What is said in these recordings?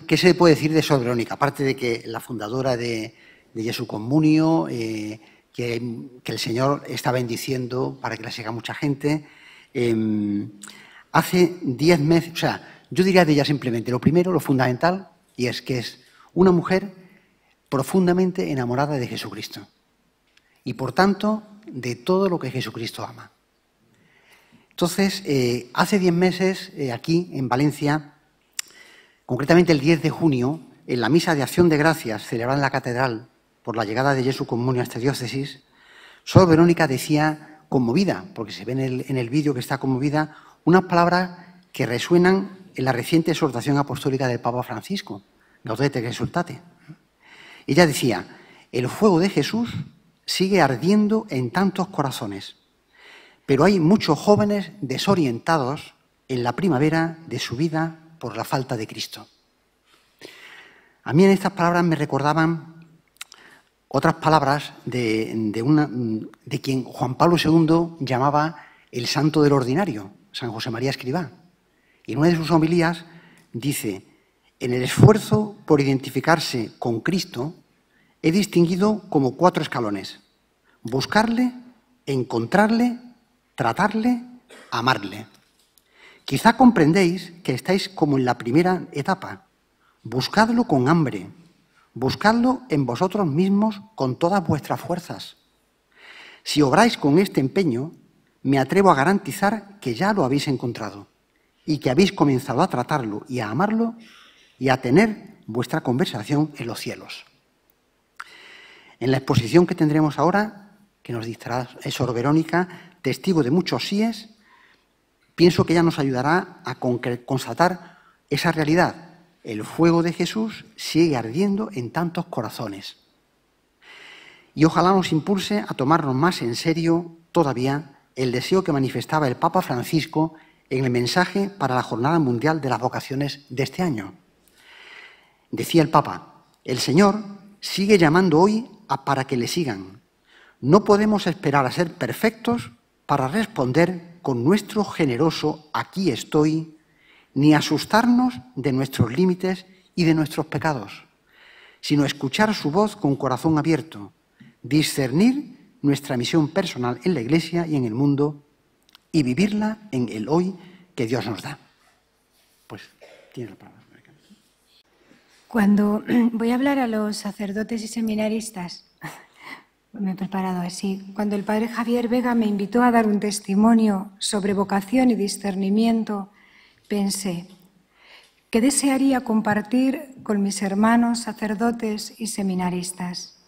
¿Qué se puede decir de Sor Verónica? Aparte de que la fundadora de Jesu Comunio, que el Señor está bendiciendo para que la siga mucha gente. Hace 10 meses, o sea, yo diría de ella simplemente lo primero, lo fundamental, y es que es una mujer profundamente enamorada de Jesucristo y, por tanto, de todo lo que Jesucristo ama. Entonces, hace 10 meses, aquí en Valencia, concretamente el 10 de junio, en la misa de Acción de Gracias celebrada en la Catedral por la llegada de Jesu Comunio a esta diócesis, Sor Verónica decía, conmovida, porque se ve en el vídeo que está conmovida, unas palabras que resuenan en la reciente exhortación apostólica del Papa Francisco, Gaudete et Exsultate. Ella decía, el fuego de Jesús sigue ardiendo en tantos corazones, pero hay muchos jóvenes desorientados en la primavera de su vida por la falta de Cristo. A mí en estas palabras me recordaban otras palabras de quien Juan Pablo II llamaba el santo del ordinario, San José María Escrivá. Y en una de sus homilías dice, en el esfuerzo por identificarse con Cristo he distinguido como 4 escalones: buscarle, encontrarle, tratarle, amarle. Quizá comprendéis que estáis como en la primera etapa. Buscadlo con hambre, buscadlo en vosotros mismos con todas vuestras fuerzas. Si obráis con este empeño, me atrevo a garantizar que ya lo habéis encontrado y que habéis comenzado a tratarlo y a amarlo y a tener vuestra conversación en los cielos. En la exposición que tendremos ahora, que nos dictará Sor Verónica, testigo de muchos síes, pienso que ella nos ayudará a constatar esa realidad. El fuego de Jesús sigue ardiendo en tantos corazones. Y ojalá nos impulse a tomarnos más en serio todavía el deseo que manifestaba el Papa Francisco en el mensaje para la Jornada Mundial de las Vocaciones de este año. Decía el Papa, el Señor sigue llamando hoy para que le sigan. No podemos esperar a ser perfectos para responder con nuestro generoso aquí estoy, ni asustarnos de nuestros límites y de nuestros pecados, sino escuchar su voz con corazón abierto, discernir nuestra misión personal en la Iglesia y en el mundo y vivirla en el hoy que Dios nos da. Pues tiene la palabra. Cuando voy a hablar a los sacerdotes y seminaristas, me he preparado así, cuando el padre Javier Vega me invitó a dar un testimonio sobre vocación y discernimiento, pensé, ¿qué desearía compartir con mis hermanos sacerdotes y seminaristas?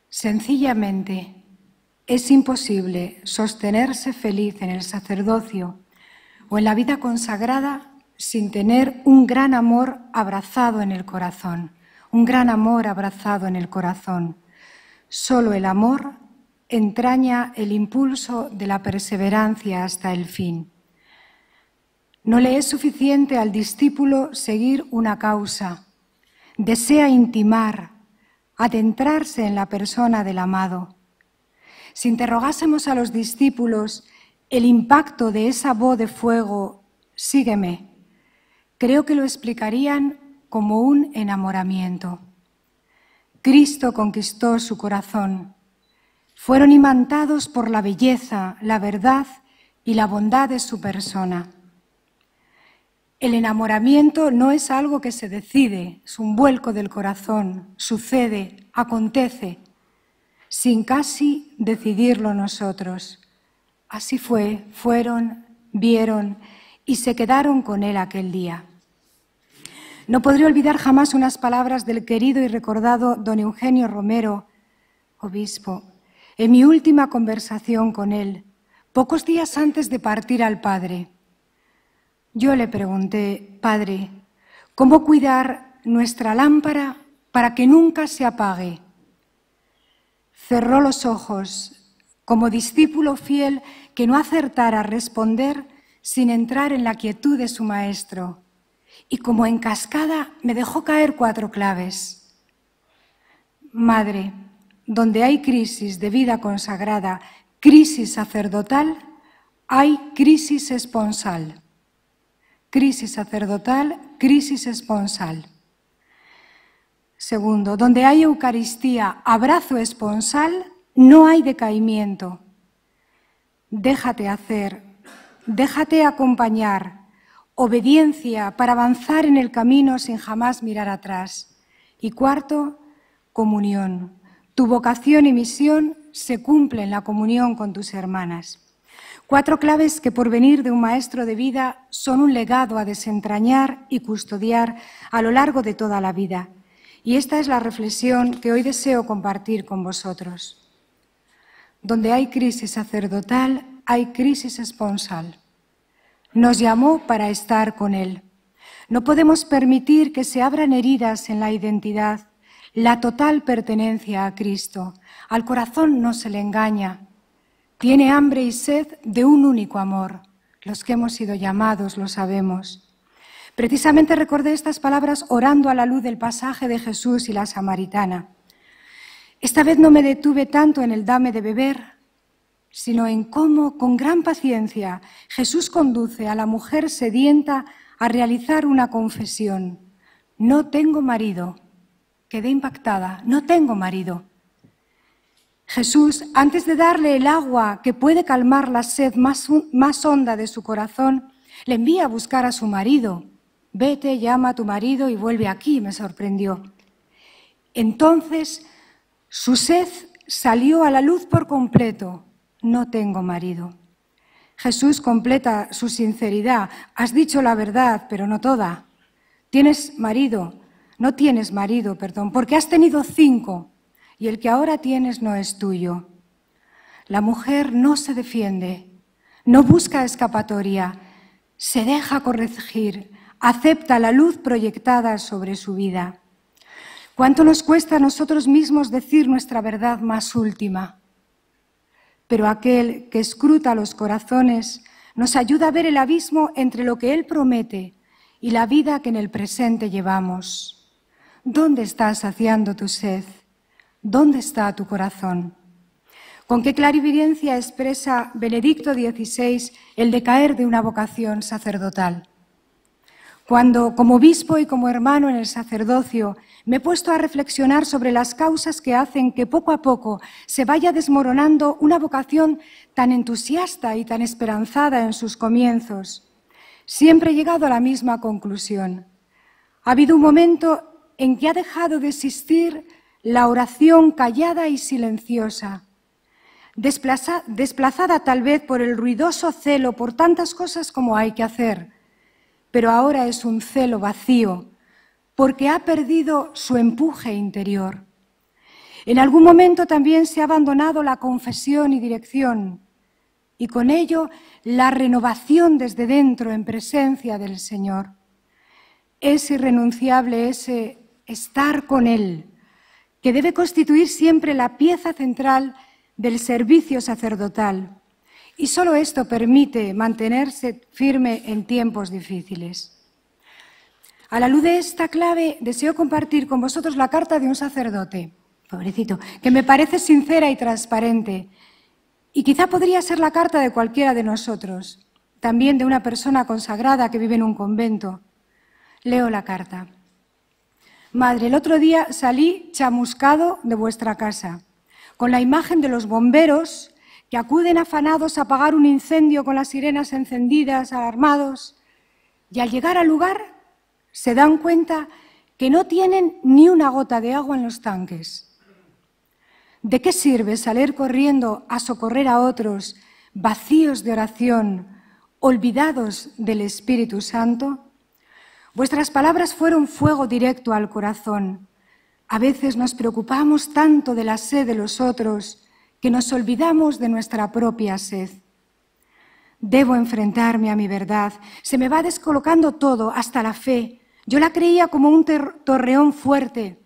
Sencillamente, es imposible sostenerse feliz en el sacerdocio o en la vida consagrada sin tener un gran amor abrazado en el corazón, un gran amor abrazado en el corazón. Solo el amor entraña el impulso de la perseverancia hasta el fin. No le es suficiente al discípulo seguir una causa. Desea intimar, adentrarse en la persona del amado. Si interrogásemos a los discípulos el impacto de esa voz de fuego, sígueme, creo que lo explicarían como un enamoramiento. Cristo conquistó su corazón. Fueron imantados por la belleza, la verdad y la bondad de su persona. El enamoramiento no es algo que se decide, es un vuelco del corazón, sucede, acontece, sin casi decidirlo nosotros. Así fue, fueron, vieron y se quedaron con él aquel día. No podré olvidar jamás unas palabras del querido y recordado don Eugenio Romero, obispo, en mi última conversación con él, pocos días antes de partir al Padre. Yo le pregunté, Padre, ¿cómo cuidar nuestra lámpara para que nunca se apague? Cerró los ojos, como discípulo fiel que no acertara a responder sin entrar en la quietud de su maestro, y como en cascada me dejó caer 4 claves. Madre, donde hay crisis de vida consagrada, crisis sacerdotal, hay crisis esponsal. crisis sacerdotal, crisis esponsal. Segundo, donde hay Eucaristía, abrazo esponsal, no hay decaimiento. Déjate hacer, déjate acompañar, obediencia para avanzar en el camino sin jamás mirar atrás. Y cuarto, comunión. Tu vocación y misión se cumplen en la comunión con tus hermanas. 4 claves que por venir de un maestro de vida son un legado a desentrañar y custodiar a lo largo de toda la vida. Y esta es la reflexión que hoy deseo compartir con vosotros. Donde hay crisis sacerdotal, hay crisis esponsal. Nos llamó para estar con Él. No podemos permitir que se abran heridas en la identidad, la total pertenencia a Cristo. Al corazón no se le engaña. Tiene hambre y sed de un único amor. Los que hemos sido llamados lo sabemos. Precisamente recordé estas palabras orando a la luz del pasaje de Jesús y la samaritana. Esta vez no me detuve tanto en el dame de beber, sino en cómo, con gran paciencia, Jesús conduce a la mujer sedienta a realizar una confesión. No tengo marido. Quedé impactada. No tengo marido. Jesús, antes de darle el agua que puede calmar la sed más honda de su corazón, le envía a buscar a su marido. Vete, llama a tu marido y vuelve aquí, me sorprendió. Entonces, su sed salió a la luz por completo. No tengo marido. Jesús completa su sinceridad. Has dicho la verdad, pero no toda. Tienes marido, no tienes marido, perdón, porque has tenido 5 y el que ahora tienes no es tuyo. La mujer no se defiende, no busca escapatoria, se deja corregir, acepta la luz proyectada sobre su vida. ¿Cuánto nos cuesta a nosotros mismos decir nuestra verdad más última? Pero aquel que escruta los corazones nos ayuda a ver el abismo entre lo que Él promete y la vida que en el presente llevamos. ¿Dónde estás saciando tu sed? ¿Dónde está tu corazón? ¿Con qué clarividencia expresa Benedicto XVI el decaer de una vocación sacerdotal? Cuando, como obispo y como hermano en el sacerdocio, me he puesto a reflexionar sobre las causas que hacen que poco a poco se vaya desmoronando una vocación tan entusiasta y tan esperanzada en sus comienzos, siempre he llegado a la misma conclusión. Ha habido un momento en que ha dejado de existir la oración callada y silenciosa, desplazada tal vez por el ruidoso celo por tantas cosas como hay que hacer, pero ahora es un celo vacío, porque ha perdido su empuje interior. En algún momento también se ha abandonado la confesión y dirección, y con ello la renovación desde dentro en presencia del Señor. Es irrenunciable ese estar con Él, que debe constituir siempre la pieza central del servicio sacerdotal. Y solo esto permite mantenerse firme en tiempos difíciles. A la luz de esta clave, deseo compartir con vosotros la carta de un sacerdote, pobrecito, que me parece sincera y transparente. Y quizá podría ser la carta de cualquiera de nosotros, también de una persona consagrada que vive en un convento. Leo la carta. Madre, el otro día salí chamuscado de vuestra casa, con la imagen de los bomberos que acuden afanados a apagar un incendio con las sirenas encendidas, alarmados, y al llegar al lugar se dan cuenta que no tienen ni una gota de agua en los tanques. ¿De qué sirve salir corriendo a socorrer a otros vacíos de oración, olvidados del Espíritu Santo? Vuestras palabras fueron fuego directo al corazón. A veces nos preocupamos tanto de la sed de los otros que nos olvidamos de nuestra propia sed. Debo enfrentarme a mi verdad. Se me va descolocando todo, hasta la fe. Yo la creía como un torreón fuerte,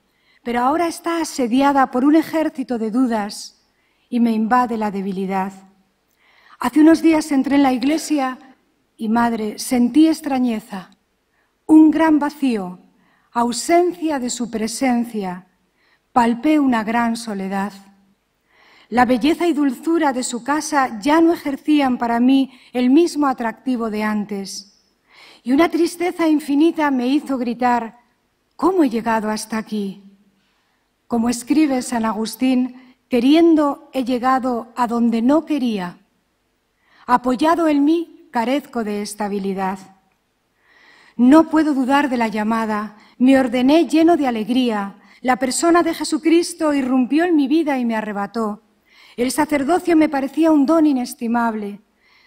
pero ahora está asediada por un ejército de dudas y me invade la debilidad. Hace unos días entré en la iglesia y, madre, sentí extrañeza, un gran vacío, ausencia de su presencia. Palpé una gran soledad. La belleza y dulzura de su casa ya no ejercían para mí el mismo atractivo de antes. y una tristeza infinita me hizo gritar: ¿cómo he llegado hasta aquí? Como escribe San Agustín, queriendo he llegado a donde no quería. Apoyado en mí, carezco de estabilidad. No puedo dudar de la llamada, me ordené lleno de alegría. La persona de Jesucristo irrumpió en mi vida y me arrebató. El sacerdocio me parecía un don inestimable.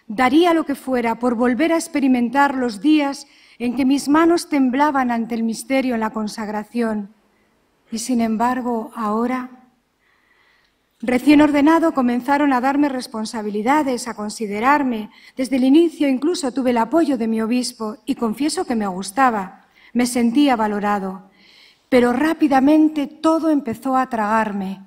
Daría lo que fuera por volver a experimentar los días en que mis manos temblaban ante el misterio en la consagración. Y sin embargo, ahora, recién ordenado, comenzaron a darme responsabilidades, a considerarme. Desde el inicio incluso tuve el apoyo de mi obispo y confieso que me gustaba, me sentía valorado. Pero rápidamente todo empezó a tragarme.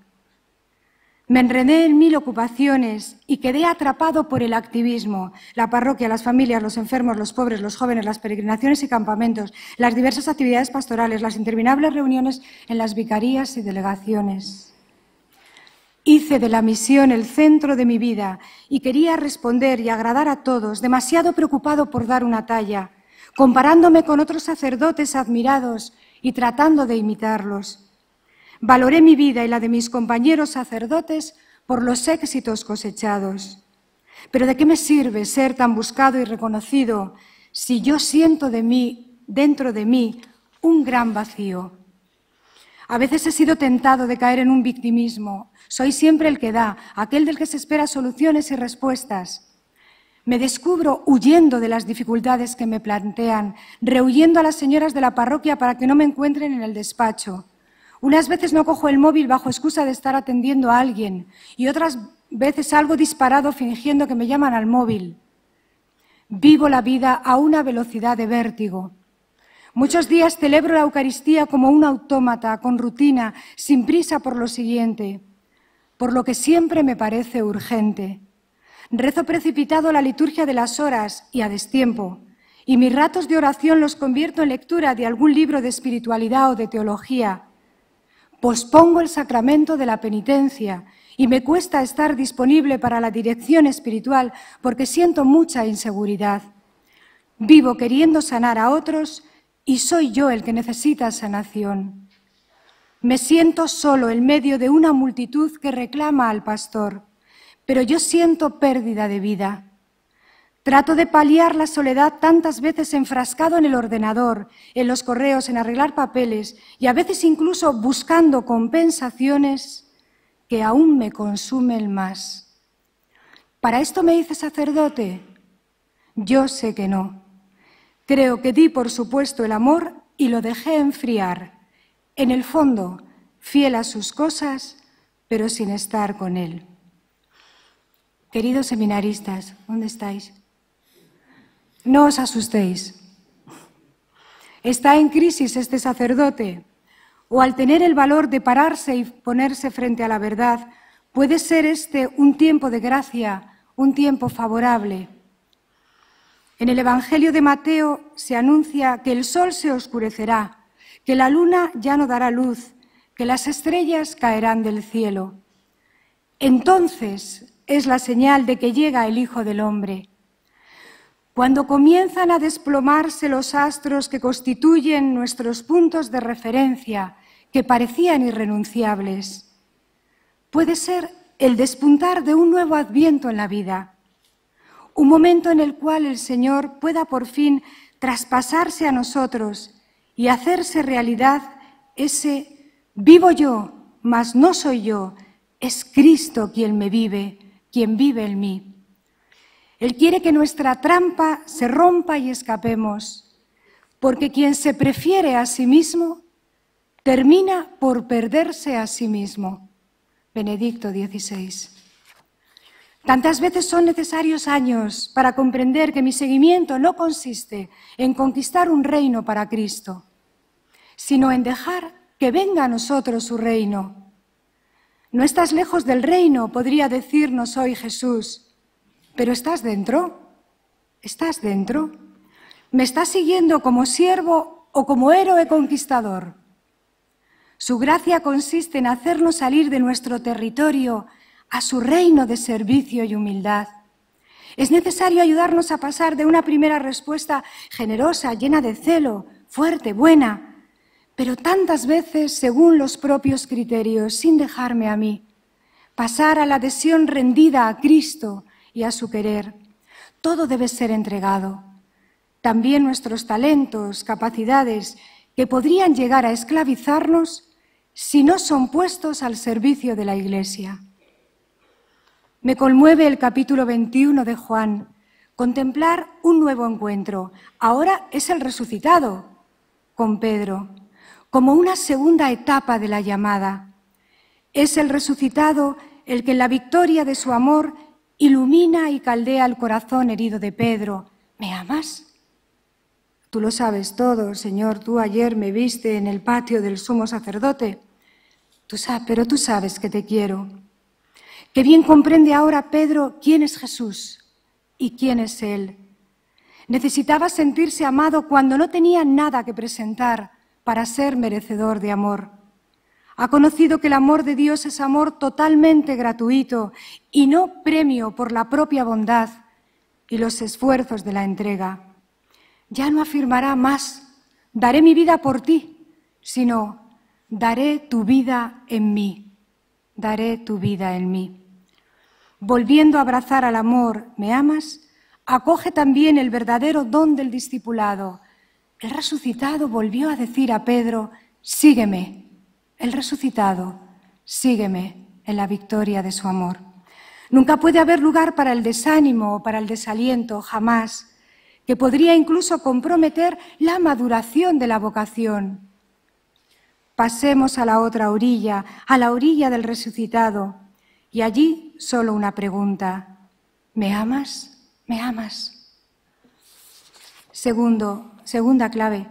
Me enredé en 1000 ocupaciones y quedé atrapado por el activismo, la parroquia, las familias, los enfermos, los pobres, los jóvenes, las peregrinaciones y campamentos, las diversas actividades pastorales, las interminables reuniones en las vicarías y delegaciones. Hice de la misión el centro de mi vida y quería responder y agradar a todos, demasiado preocupado por dar una talla, comparándome con otros sacerdotes admirados y tratando de imitarlos. Valoré mi vida y la de mis compañeros sacerdotes por los éxitos cosechados. Pero ¿de qué me sirve ser tan buscado y reconocido si yo siento dentro de mí, un gran vacío? A veces he sido tentado de caer en un victimismo. Soy siempre el que da, aquel del que se espera soluciones y respuestas. Me descubro huyendo de las dificultades que me plantean, rehuyendo a las señoras de la parroquia para que no me encuentren en el despacho. Unas veces no cojo el móvil bajo excusa de estar atendiendo a alguien y otras veces salgo disparado fingiendo que me llaman al móvil. Vivo la vida a una velocidad de vértigo. Muchos días celebro la Eucaristía como un autómata, con rutina, sin prisa por lo siguiente, por lo que siempre me parece urgente. Rezo precipitado la liturgia de las horas y a destiempo, y mis ratos de oración los convierto en lectura de algún libro de espiritualidad o de teología. Pospongo el sacramento de la penitencia y me cuesta estar disponible para la dirección espiritual porque siento mucha inseguridad. Vivo queriendo sanar a otros y soy yo el que necesita sanación. Me siento solo en medio de una multitud que reclama al pastor, pero yo siento pérdida de vida. Trato de paliar la soledad tantas veces enfrascado en el ordenador, en los correos, en arreglar papeles y a veces incluso buscando compensaciones que aún me consumen más. ¿Para esto me hice sacerdote? Yo sé que no. Creo que di por supuesto el amor y lo dejé enfriar. En el fondo, fiel a sus cosas, pero sin estar con él. Queridos seminaristas, ¿dónde estáis? No os asustéis. ¿Está en crisis este sacerdote? ¿O al tener el valor de pararse y ponerse frente a la verdad, puede ser este un tiempo de gracia, un tiempo favorable? En el Evangelio de Mateo se anuncia que el sol se oscurecerá, que la luna ya no dará luz, que las estrellas caerán del cielo. Entonces es la señal de que llega el Hijo del Hombre. Cuando comienzan a desplomarse los astros que constituyen nuestros puntos de referencia, que parecían irrenunciables, puede ser el despuntar de un nuevo adviento en la vida, un momento en el cual el Señor pueda por fin traspasarse a nosotros y hacerse realidad ese vivo yo, mas no soy yo, es Cristo quien me vive, quien vive en mí. Él quiere que nuestra trampa se rompa y escapemos, porque quien se prefiere a sí mismo termina por perderse a sí mismo. Benedicto XVI. Tantas veces son necesarios años para comprender que mi seguimiento no consiste en conquistar un reino para Cristo, sino en dejar que venga a nosotros su reino. No estás lejos del reino, podría decirnos hoy Jesús. Pero ¿estás dentro? ¿Estás dentro? ¿Me estás siguiendo como siervo o como héroe conquistador? Su gracia consiste en hacernos salir de nuestro territorio a su reino de servicio y humildad. Es necesario ayudarnos a pasar de una primera respuesta generosa, llena de celo, fuerte, buena, pero tantas veces según los propios criterios, sin dejarme a mí, pasar a la adhesión rendida a Cristo y a su querer. Todo debe ser entregado. También nuestros talentos, capacidades, que podrían llegar a esclavizarnos si no son puestos al servicio de la Iglesia. Me conmueve el capítulo 21 de Juan, contemplar un nuevo encuentro. Ahora es el resucitado con Pedro, como una segunda etapa de la llamada. Es el resucitado el que en la victoria de su amor ilumina y caldea el corazón herido de Pedro. ¿Me amas? Tú lo sabes todo, Señor. Tú ayer me viste en el patio del sumo sacerdote. Pero tú sabes que te quiero. Qué bien comprende ahora Pedro quién es Jesús y quién es Él. Necesitaba sentirse amado cuando no tenía nada que presentar para ser merecedor de amor. Ha conocido que el amor de Dios es amor totalmente gratuito y no premio por la propia bondad y los esfuerzos de la entrega. Ya no afirmará más, daré mi vida por ti, sino daré tu vida en mí, daré tu vida en mí. Volviendo a abrazar al amor, ¿me amas?, acoge también el verdadero don del discipulado. El resucitado volvió a decir a Pedro, sígueme. El resucitado, sígueme en la victoria de su amor. Nunca puede haber lugar para el desánimo o para el desaliento, jamás, que podría incluso comprometer la maduración de la vocación. Pasemos a la otra orilla, a la orilla del resucitado, y allí solo una pregunta, ¿me amas? ¿Me amas? Segunda clave.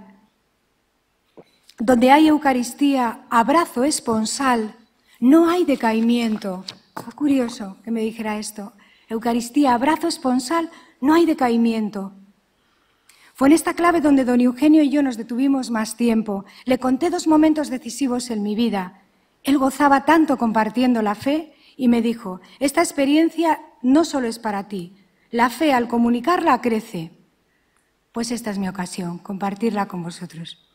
Donde hay Eucaristía, abrazo esponsal, no hay decaimiento. Fue curioso que me dijera esto. Eucaristía, abrazo esponsal, no hay decaimiento. Fue en esta clave donde don Eugenio y yo nos detuvimos más tiempo. Le conté 2 momentos decisivos en mi vida. Él gozaba tanto compartiendo la fe y me dijo, esta experiencia no solo es para ti. La fe, al comunicarla, crece. Pues esta es mi ocasión, compartirla con vosotros.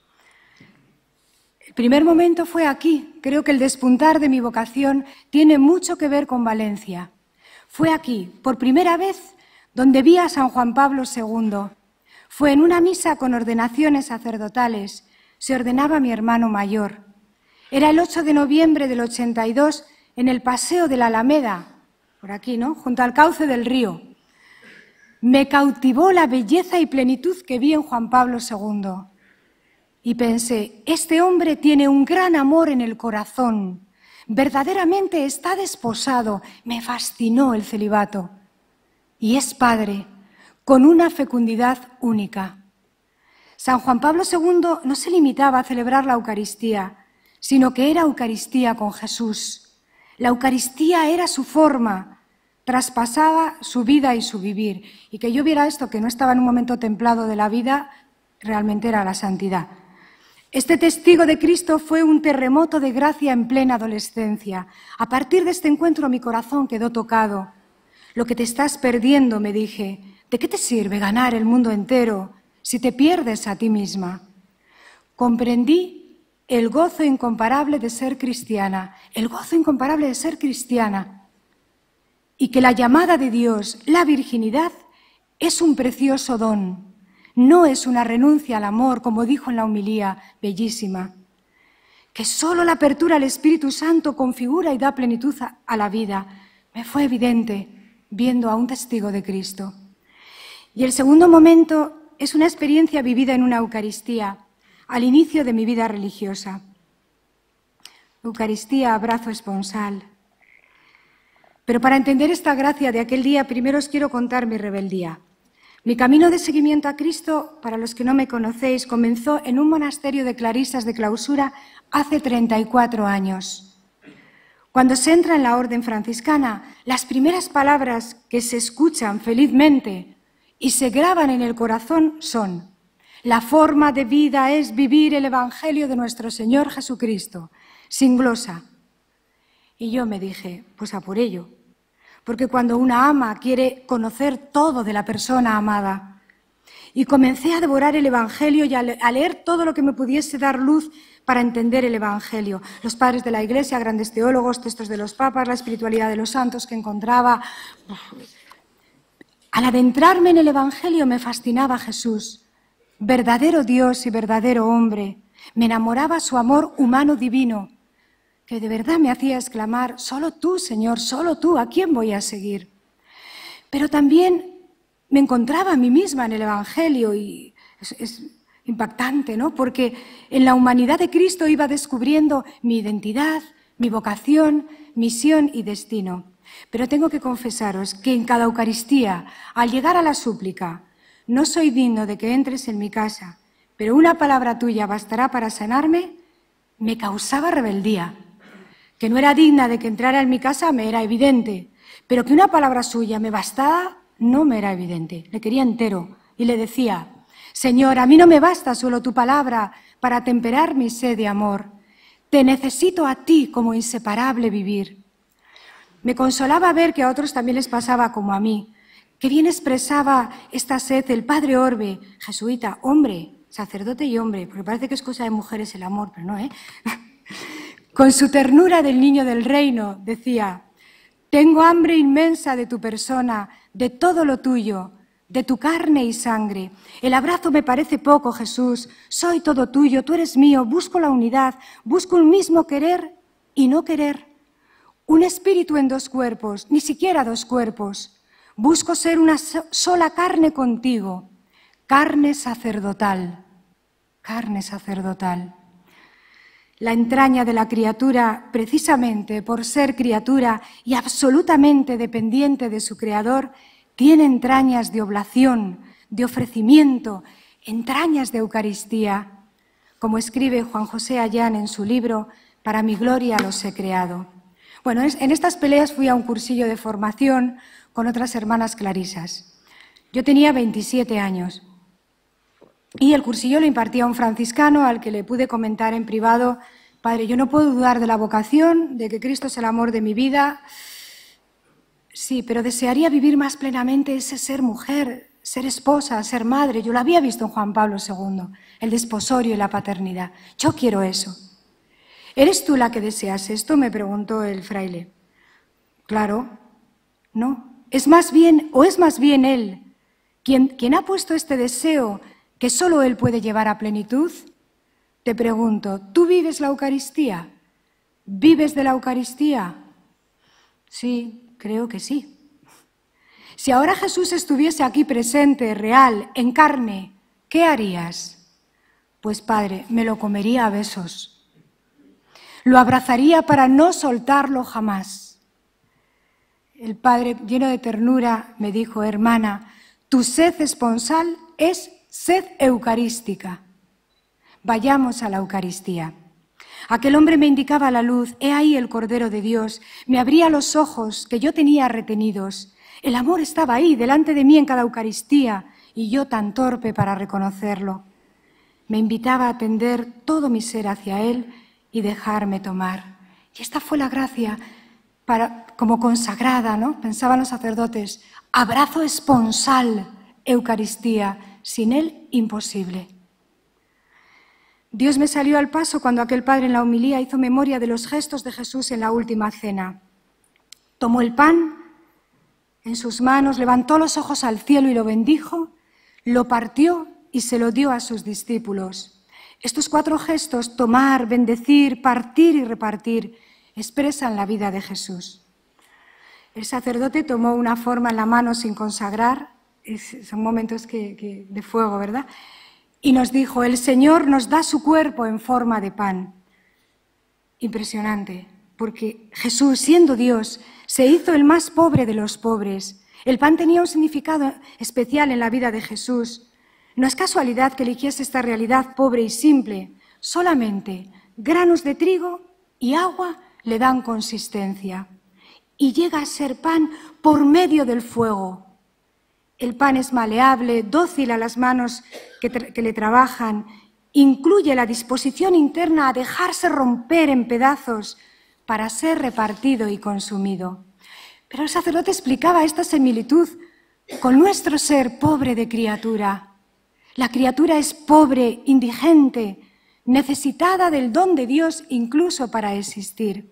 El primer momento fue aquí. Creo que el despuntar de mi vocación tiene mucho que ver con Valencia. Fue aquí, por primera vez, donde vi a San Juan Pablo II. Fue en una misa con ordenaciones sacerdotales. Se ordenaba mi hermano mayor. Era el 8 de noviembre del 82, en el Paseo de la Alameda, por aquí, ¿no?, junto al cauce del río. Me cautivó la belleza y plenitud que vi en Juan Pablo II. Y pensé, este hombre tiene un gran amor en el corazón. Verdaderamente está desposado. Me fascinó el celibato. Y es padre, con una fecundidad única. San Juan Pablo II no se limitaba a celebrar la Eucaristía, sino que era Eucaristía con Jesús. La Eucaristía era su forma, traspasaba su vida y su vivir. Y que yo viera esto, que no estaba en un momento templado de la vida, realmente era la santidad. Este testigo de Cristo fue un terremoto de gracia en plena adolescencia. A partir de este encuentro mi corazón quedó tocado. Lo que te estás perdiendo, me dije, ¿de qué te sirve ganar el mundo entero si te pierdes a ti misma? Comprendí el gozo incomparable de ser cristiana, el gozo incomparable de ser cristiana. Y que la llamada de Dios, la virginidad, es un precioso don. No es una renuncia al amor, como dijo en la homilía bellísima. Que solo la apertura al Espíritu Santo configura y da plenitud a la vida. Me fue evidente viendo a un testigo de Cristo. Y el segundo momento es una experiencia vivida en una Eucaristía, al inicio de mi vida religiosa. Eucaristía, abrazo esponsal. Pero para entender esta gracia de aquel día, primero os quiero contar mi rebeldía. Mi camino de seguimiento a Cristo, para los que no me conocéis, comenzó en un monasterio de clarisas de clausura hace 34 años. Cuando se entra en la orden franciscana, las primeras palabras que se escuchan felizmente y se graban en el corazón son: la forma de vida es vivir el Evangelio de nuestro Señor Jesucristo, sin glosa. Y yo me dije, pues a por ello. porque cuando una ama quiere conocer todo de la persona amada. Y comencé a devorar el Evangelio y a leer todo lo que me pudiese dar luz para entender el Evangelio. Los padres de la Iglesia, grandes teólogos, textos de los papas, la espiritualidad de los santos que encontraba. Al adentrarme en el Evangelio me fascinaba Jesús, verdadero Dios y verdadero hombre. Me enamoraba su amor humano divino, que de verdad me hacía exclamar, solo tú, Señor, solo tú, ¿a quién voy a seguir? Pero también me encontraba a mí misma en el Evangelio y es impactante, ¿no? Porque en la humanidad de Cristo iba descubriendo mi identidad, mi vocación, misión y destino. Pero tengo que confesaros que en cada Eucaristía, al llegar a la súplica, no soy digno de que entres en mi casa, pero una palabra tuya bastará para sanarme, me causaba rebeldía. Que no era digna de que entrara en mi casa me era evidente, pero que una palabra suya me bastaba no me era evidente. Le quería entero y le decía, Señor, a mí no me basta solo tu palabra para temperar mi sed de amor. Te necesito a ti como inseparable vivir. Me consolaba ver que a otros también les pasaba como a mí, que bien expresaba esta sed el padre Orbe, jesuita, hombre, sacerdote y hombre, porque parece que es cosa de mujeres el amor, pero no, ¿eh? Con su ternura del niño del reino, decía, tengo hambre inmensa de tu persona, de todo lo tuyo, de tu carne y sangre. El abrazo me parece poco, Jesús, soy todo tuyo, tú eres mío, busco la unidad, busco un mismo querer y no querer. Un espíritu en dos cuerpos, ni siquiera dos cuerpos. Busco ser una sola carne contigo, carne sacerdotal, carne sacerdotal. La entraña de la criatura, precisamente por ser criatura y absolutamente dependiente de su Creador, tiene entrañas de oblación, de ofrecimiento, entrañas de Eucaristía, como escribe Juan José Ayán en su libro Para mi gloria los he creado. Bueno, en estas peleas fui a un cursillo de formación con otras hermanas clarisas. Yo tenía 27 años y el cursillo lo impartía un franciscano al que le pude comentar en privado, Padre, yo no puedo dudar de la vocación, de que Cristo es el amor de mi vida, sí, pero desearía vivir más plenamente ese ser mujer, ser esposa, ser madre. Yo lo había visto en Juan Pablo II, el desposorio y la paternidad. Yo quiero eso. ¿Eres tú la que deseas esto?, me preguntó el fraile. Claro, no. Es más bien él quien ha puesto este deseo que solo él puede llevar a plenitud. Te pregunto, ¿tú vives la Eucaristía? ¿Vives de la Eucaristía? Sí, creo que sí. Si ahora Jesús estuviese aquí presente, real, en carne, ¿qué harías? Pues, Padre, me lo comería a besos. Lo abrazaría para no soltarlo jamás. El Padre, lleno de ternura, me dijo, hermana, tu sed esponsal es sed eucarística. Vayamos a la Eucaristía. Aquel hombre me indicaba la luz, he ahí el Cordero de Dios, me abría los ojos que yo tenía retenidos. El amor estaba ahí, delante de mí en cada Eucaristía, y yo tan torpe para reconocerlo. Me invitaba a tender todo mi ser hacia él y dejarme tomar. Y esta fue la gracia como consagrada, ¿no? Pensaban los sacerdotes, abrazo esponsal, Eucaristía, sin él imposible. Dios me salió al paso cuando aquel padre en la homilía hizo memoria de los gestos de Jesús en la última cena. Tomó el pan en sus manos, levantó los ojos al cielo y lo bendijo, lo partió y se lo dio a sus discípulos. Estos 4 gestos, tomar, bendecir, partir y repartir, expresan la vida de Jesús. El sacerdote tomó una forma en la mano sin consagrar, son momentos de fuego, ¿verdad? Y nos dijo, el Señor nos da su cuerpo en forma de pan. Impresionante, porque Jesús, siendo Dios, se hizo el más pobre de los pobres. El pan tenía un significado especial en la vida de Jesús. No es casualidad que eligiese esta realidad pobre y simple. Solamente granos de trigo y agua le dan consistencia. Y llega a ser pan por medio del fuego. El pan es maleable, dócil a las manos que le trabajan, incluye la disposición interna a dejarse romper en pedazos para ser repartido y consumido. Pero el sacerdote explicaba esta similitud con nuestro ser pobre de criatura. La criatura es pobre, indigente, necesitada del don de Dios incluso para existir.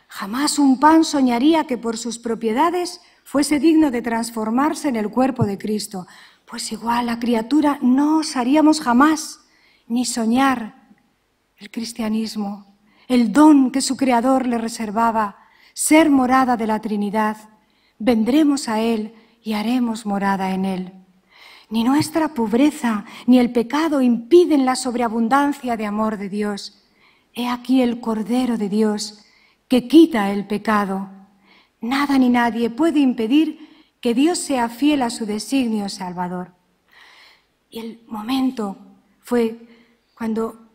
Jamás un pan soñaría que por sus propiedades fuese digno de transformarse en el cuerpo de Cristo. Pues igual la criatura no osaríamos jamás ni soñar el cristianismo, el don que su Creador le reservaba, ser morada de la Trinidad. Vendremos a Él y haremos morada en Él. Ni nuestra pobreza ni el pecado impiden la sobreabundancia de amor de Dios. He aquí el Cordero de Dios que quita el pecado. Nada ni nadie puede impedir que Dios sea fiel a su designio salvador. Y el momento fue cuando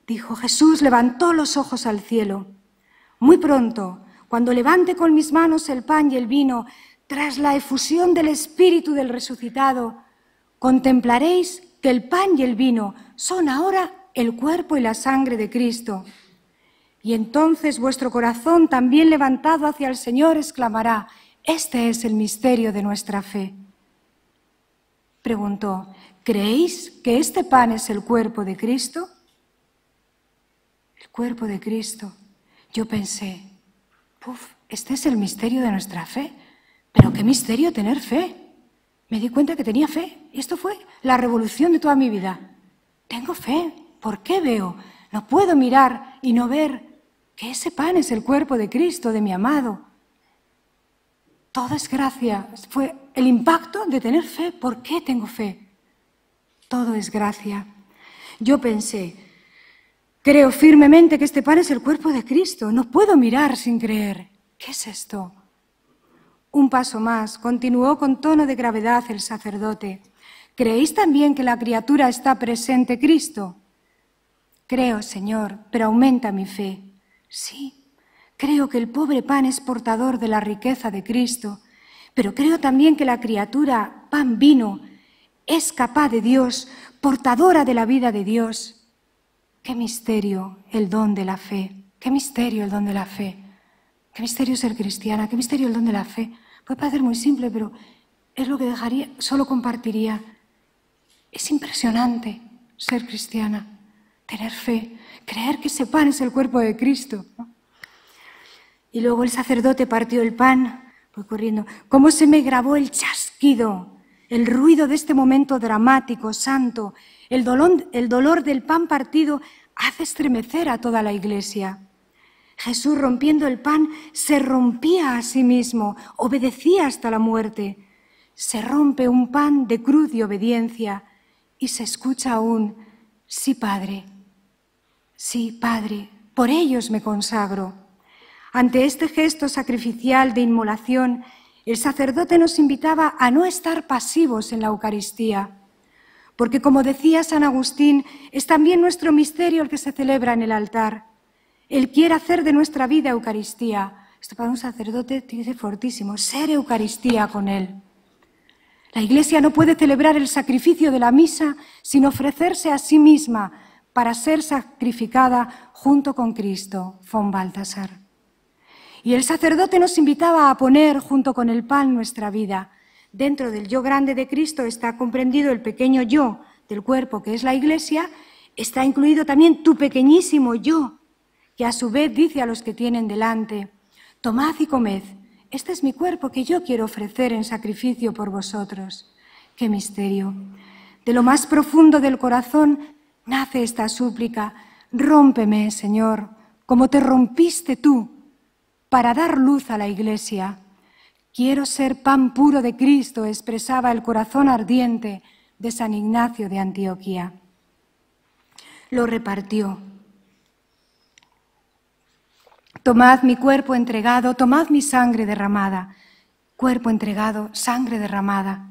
dijo Jesús, levantó los ojos al cielo. Muy pronto, cuando levante con mis manos el pan y el vino, tras la efusión del Espíritu del resucitado, contemplaréis que el pan y el vino son ahora el cuerpo y la sangre de Cristo. Y entonces vuestro corazón, también levantado hacia el Señor, exclamará: este es el misterio de nuestra fe. Preguntó: ¿creéis que este pan es el cuerpo de Cristo? El cuerpo de Cristo. Yo pensé, este es el misterio de nuestra fe. Pero qué misterio tener fe. Me di cuenta que tenía fe. Y esto fue la revolución de toda mi vida. Tengo fe. ¿Por qué veo? No puedo mirar y no ver que ese pan es el cuerpo de Cristo, de mi amado. Todo es gracia. Fue el impacto de tener fe. ¿Por qué tengo fe? Todo es gracia. Yo pensé, creo firmemente que este pan es el cuerpo de Cristo. No puedo mirar sin creer. ¿Qué es esto? Un paso más, continuó con tono de gravedad el sacerdote. ¿Creéis también que la criatura está presente Cristo? Creo, Señor, pero aumenta mi fe. Sí, creo que el pobre pan es portador de la riqueza de Cristo, pero creo también que la criatura, pan vino, es capaz de Dios, portadora de la vida de Dios. Qué misterio el don de la fe, qué misterio el don de la fe, qué misterio ser cristiana, qué misterio el don de la fe. Puede parecer muy simple, pero es lo que dejaría, solo compartiría. Es impresionante ser cristiana, tener fe, creer que ese pan es el cuerpo de Cristo, ¿no? Y luego el sacerdote partió el pan, voy corriendo. ¿Cómo se me grabó el chasquido, el ruido de este momento dramático, santo? El dolor del pan partido hace estremecer a toda la iglesia. Jesús, rompiendo el pan, se rompía a sí mismo, obedecía hasta la muerte. Se rompe un pan de cruz y obediencia y se escucha aún: sí, Padre, por ellos me consagro. Ante este gesto sacrificial de inmolación, el sacerdote nos invitaba a no estar pasivos en la Eucaristía, porque, como decía San Agustín, es también nuestro misterio el que se celebra en el altar. Él quiere hacer de nuestra vida Eucaristía. Esto para un sacerdote dice fortísimo, ser Eucaristía con Él. La Iglesia no puede celebrar el sacrificio de la misa sin ofrecerse a sí misma para ser sacrificada junto con Cristo, von Balthasar. Y el sacerdote nos invitaba a poner junto con el pan nuestra vida. Dentro del yo grande de Cristo está comprendido el pequeño yo del cuerpo, que es la Iglesia. Está incluido también tu pequeñísimo yo, que a su vez dice a los que tienen delante: tomad y comed, este es mi cuerpo que yo quiero ofrecer en sacrificio por vosotros. ¡Qué misterio! De lo más profundo del corazón nace esta súplica: rómpeme, Señor, como te rompiste tú, para dar luz a la Iglesia. Quiero ser pan puro de Cristo, expresaba el corazón ardiente de San Ignacio de Antioquía. Lo repartió. Tomad mi cuerpo entregado, tomad mi sangre derramada. Cuerpo entregado, sangre derramada.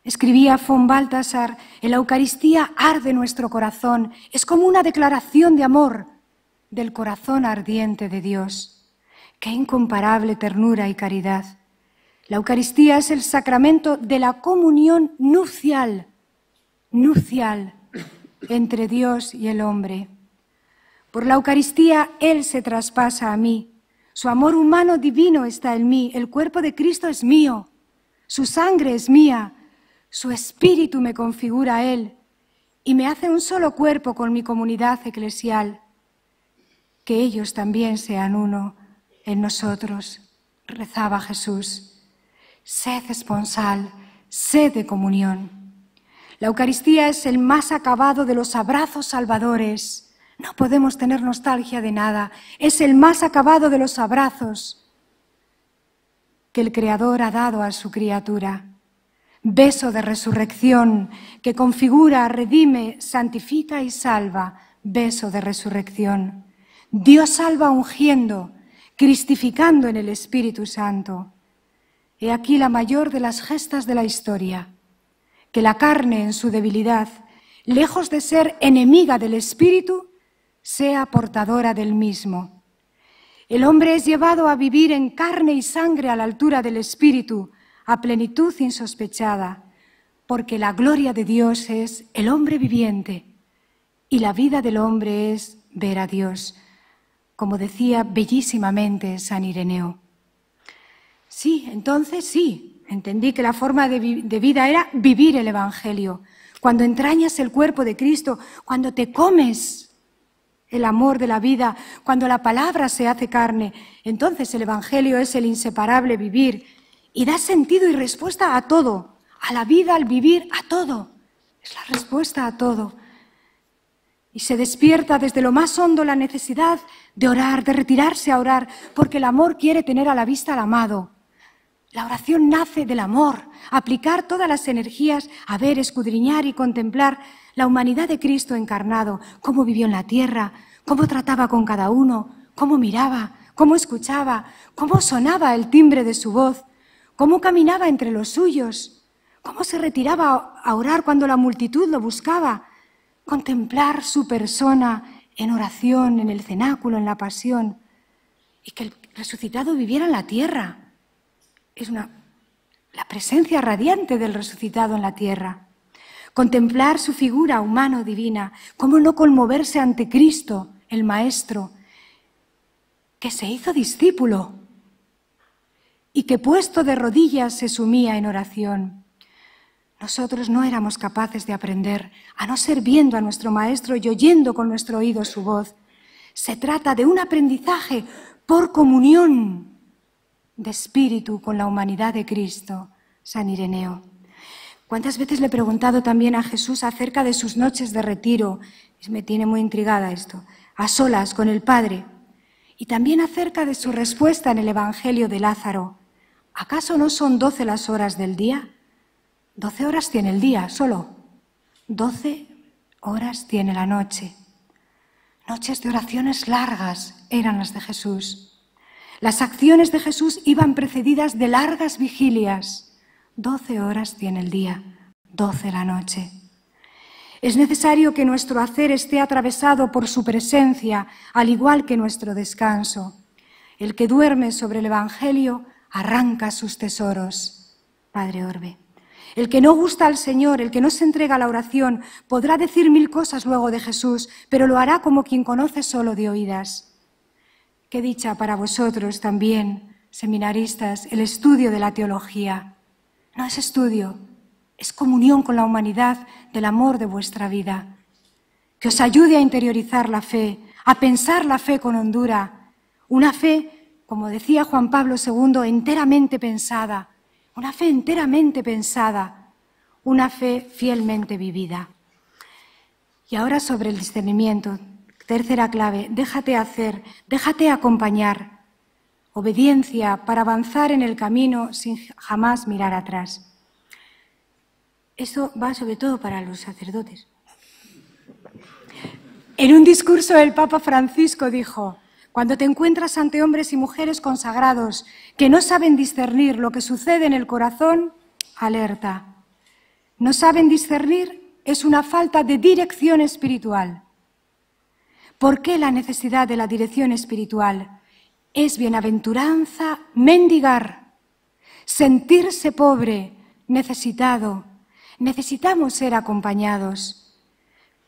Escribía von Balthasar, en la Eucaristía arde nuestro corazón. Es como una declaración de amor del corazón ardiente de Dios. ¡Qué incomparable ternura y caridad! La Eucaristía es el sacramento de la comunión nupcial entre Dios y el hombre. Por la Eucaristía Él se traspasa a mí, Su amor humano divino está en mí, el cuerpo de Cristo es mío, su sangre es mía, su espíritu me configura a Él y me hace un solo cuerpo con mi comunidad eclesial. Que ellos también sean uno en nosotros, rezaba Jesús. Sed esponsal, sed de comunión. La Eucaristía es el más acabado de los abrazos salvadores. No podemos tener nostalgia de nada. Es el más acabado de los abrazos que el Creador ha dado a su criatura. Beso de resurrección que configura, redime, santifica y salva. Beso de resurrección. Dios salva ungiendo, cristificando en el Espíritu Santo. He aquí la mayor de las gestas de la historia, que la carne en su debilidad, lejos de ser enemiga del Espíritu, sea portadora del mismo. El hombre es llevado a vivir en carne y sangre a la altura del Espíritu, a plenitud insospechada, porque la gloria de Dios es el hombre viviente y la vida del hombre es ver a Dios, como decía bellísimamente San Ireneo. Sí, entonces sí, entendí que la forma de vida era vivir el Evangelio. Cuando entrañas el cuerpo de Cristo, cuando te comes el amor de la vida, cuando la palabra se hace carne, entonces el Evangelio es el inseparable vivir y da sentido y respuesta a todo, a la vida, al vivir, a todo. Es la respuesta a todo. Y se despierta desde lo más hondo la necesidad de orar, de retirarse a orar, porque el amor quiere tener a la vista al amado. La oración nace del amor, aplicar todas las energías a ver, escudriñar y contemplar la humanidad de Cristo encarnado, cómo vivió en la tierra, cómo trataba con cada uno, cómo miraba, cómo escuchaba, cómo sonaba el timbre de su voz, cómo caminaba entre los suyos, cómo se retiraba a orar cuando la multitud lo buscaba. Contemplar su persona en oración, en el cenáculo, en la pasión, y que el resucitado viviera en la tierra. Es la presencia radiante del resucitado en la tierra. Contemplar su figura humano-divina, cómo no conmoverse ante Cristo, el Maestro, que se hizo discípulo y que puesto de rodillas se sumía en oración. Nosotros no éramos capaces de aprender, a no ser viendo a nuestro Maestro y oyendo con nuestro oído su voz. Se trata de un aprendizaje por comunión de espíritu con la humanidad de Cristo, San Ireneo. ¿Cuántas veces le he preguntado también a Jesús acerca de sus noches de retiro? Me tiene muy intrigada esto, a solas con el Padre. Y también acerca de su respuesta en el Evangelio de Lázaro. ¿Acaso no son 12 las horas del día? 12 horas tiene el día solo, 12 horas tiene la noche. Noches de oraciones largas eran las de Jesús. Las acciones de Jesús iban precedidas de largas vigilias. 12 horas tiene el día, 12 la noche. Es necesario que nuestro hacer esté atravesado por su presencia, al igual que nuestro descanso. El que duerme sobre el Evangelio arranca sus tesoros. Padre Orbe. El que no gusta al Señor, el que no se entrega a la oración, podrá decir 1000 cosas luego de Jesús, pero lo hará como quien conoce solo de oídas. Qué dicha para vosotros también, seminaristas, el estudio de la teología. No es estudio, es comunión con la humanidad del amor de vuestra vida. Que os ayude a interiorizar la fe, a pensar la fe con hondura. Una fe, como decía Juan Pablo II, enteramente pensada. Una fe enteramente pensada, una fe fielmente vivida. Y ahora sobre el discernimiento, tercera clave, déjate hacer, déjate acompañar. Obediencia para avanzar en el camino sin jamás mirar atrás. Eso va sobre todo para los sacerdotes. En un discurso el Papa Francisco dijo: cuando te encuentras ante hombres y mujeres consagrados que no saben discernir lo que sucede en el corazón, alerta. No saben discernir es una falta de dirección espiritual. ¿Por qué la necesidad de la dirección espiritual? Es bienaventuranza mendigar, sentirse pobre, necesitado. Necesitamos ser acompañados.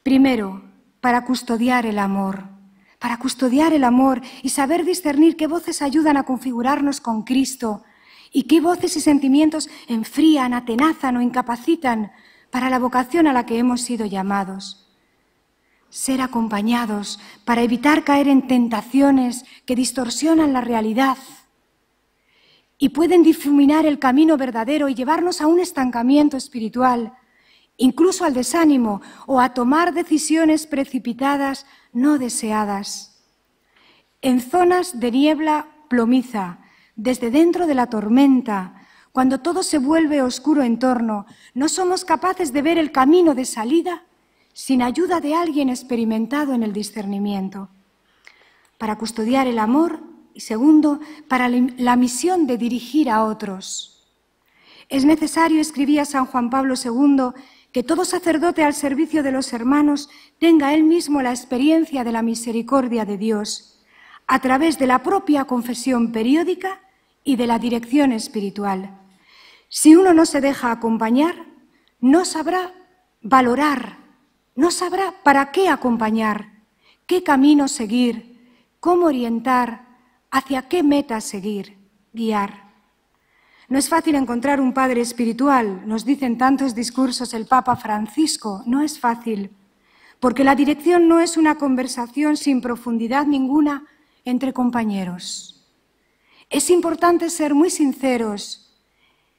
Primero, para custodiar el amor. para custodiar el amor y saber discernir qué voces ayudan a configurarnos con Cristo y qué voces y sentimientos enfrían, atenazan o incapacitan para la vocación a la que hemos sido llamados. Ser acompañados para evitar caer en tentaciones que distorsionan la realidad y pueden difuminar el camino verdadero y llevarnos a un estancamiento espiritual, incluso al desánimo o a tomar decisiones precipitadas no deseadas. En zonas de niebla plomiza, desde dentro de la tormenta, cuando todo se vuelve oscuro en torno, no somos capaces de ver el camino de salida sin ayuda de alguien experimentado en el discernimiento. Para custodiar el amor y segundo, para la misión de dirigir a otros. Es necesario, escribía San Juan Pablo II, que todo sacerdote al servicio de los hermanos tenga él mismo la experiencia de la misericordia de Dios, a través de la propia confesión periódica y de la dirección espiritual. Si uno no se deja acompañar, no sabrá valorar, no sabrá para qué acompañar, qué camino seguir, cómo orientar, hacia qué meta seguir, guiar. No es fácil encontrar un padre espiritual, nos dicen tantos discursos el Papa Francisco, no es fácil, porque la dirección no es una conversación sin profundidad ninguna entre compañeros. Es importante ser muy sinceros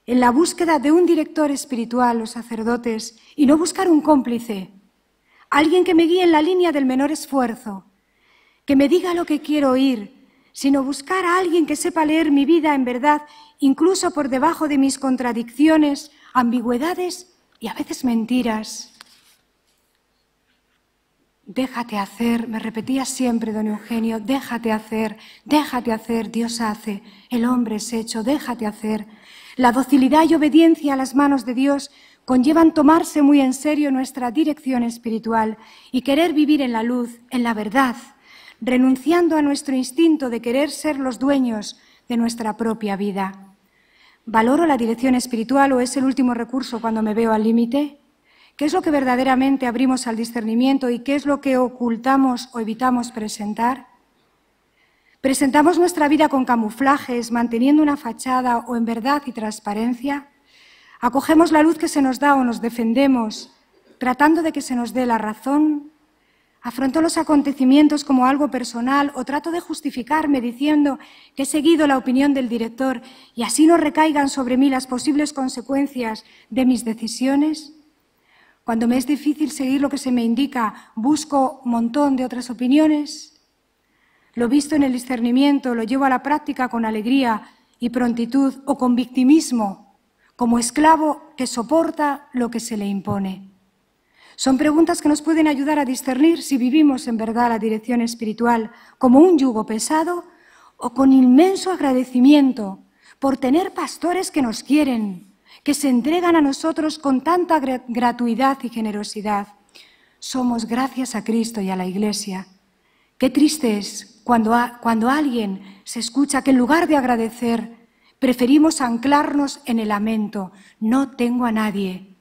en la búsqueda de un director espiritual, los sacerdotes, y no buscar un cómplice, alguien que me guíe en la línea del menor esfuerzo, que me diga lo que quiero oír, sino buscar a alguien que sepa leer mi vida en verdad, incluso por debajo de mis contradicciones, ambigüedades y a veces mentiras. Déjate hacer, me repetía siempre don Eugenio, déjate hacer, Dios hace, el hombre es hecho, déjate hacer. La docilidad y obediencia a las manos de Dios conllevan tomarse muy en serio nuestra dirección espiritual y querer vivir en la luz, en la verdad, renunciando a nuestro instinto de querer ser los dueños de nuestra propia vida. ¿Valoro la dirección espiritual o es el último recurso cuando me veo al límite? ¿Qué es lo que verdaderamente abrimos al discernimiento y qué es lo que ocultamos o evitamos presentar? ¿Presentamos nuestra vida con camuflajes, manteniendo una fachada o en verdad y transparencia? ¿Acogemos la luz que se nos da o nos defendemos, tratando de que se nos dé la razón? ¿Afronto los acontecimientos como algo personal o trato de justificarme diciendo que he seguido la opinión del director y así no recaigan sobre mí las posibles consecuencias de mis decisiones? Cuando me es difícil seguir lo que se me indica, busco un montón de otras opiniones. Lo visto en el discernimiento lo llevo a la práctica con alegría y prontitud o con victimismo, como esclavo que soporta lo que se le impone. Son preguntas que nos pueden ayudar a discernir si vivimos en verdad la dirección espiritual como un yugo pesado o con inmenso agradecimiento por tener pastores que nos quieren, que se entregan a nosotros con tanta gratuidad y generosidad. Somos gracias a Cristo y a la Iglesia. Qué triste es cuando alguien se escucha que en lugar de agradecer, preferimos anclarnos en el lamento, no tengo a nadie,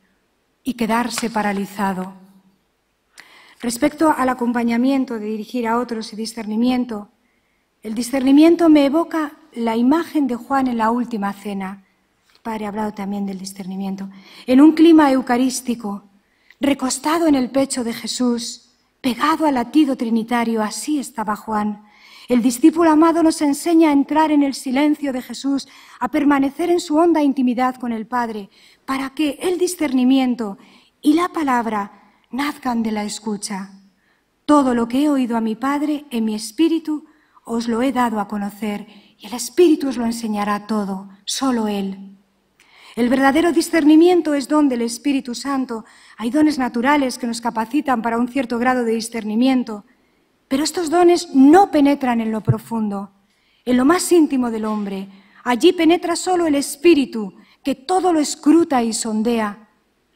y quedarse paralizado. Respecto al acompañamiento de dirigir a otros y discernimiento, el discernimiento me evoca la imagen de Juan en la última cena. El Padre ha hablado también del discernimiento. En un clima eucarístico, recostado en el pecho de Jesús, pegado al latido trinitario, así estaba Juan. El discípulo amado nos enseña a entrar en el silencio de Jesús, a permanecer en su honda intimidad con el Padre, para que el discernimiento y la palabra nazcan de la escucha. Todo lo que he oído a mi Padre en mi espíritu os lo he dado a conocer, y el Espíritu os lo enseñará todo, solo Él. El verdadero discernimiento es don del Espíritu Santo. Hay dones naturales que nos capacitan para un cierto grado de discernimiento, pero estos dones no penetran en lo profundo, en lo más íntimo del hombre. Allí penetra solo el Espíritu, que todo lo escruta y sondea,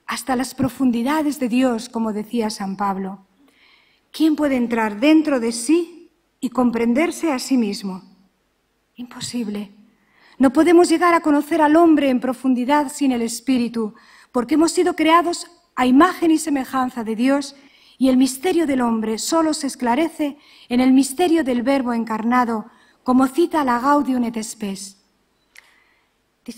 hasta las profundidades de Dios, como decía San Pablo. ¿Quién puede entrar dentro de sí y comprenderse a sí mismo? Imposible. No podemos llegar a conocer al hombre en profundidad sin el Espíritu, porque hemos sido creados a imagen y semejanza de Dios y el misterio del hombre solo se esclarece en el misterio del Verbo encarnado, como cita la Gaudium et Spes.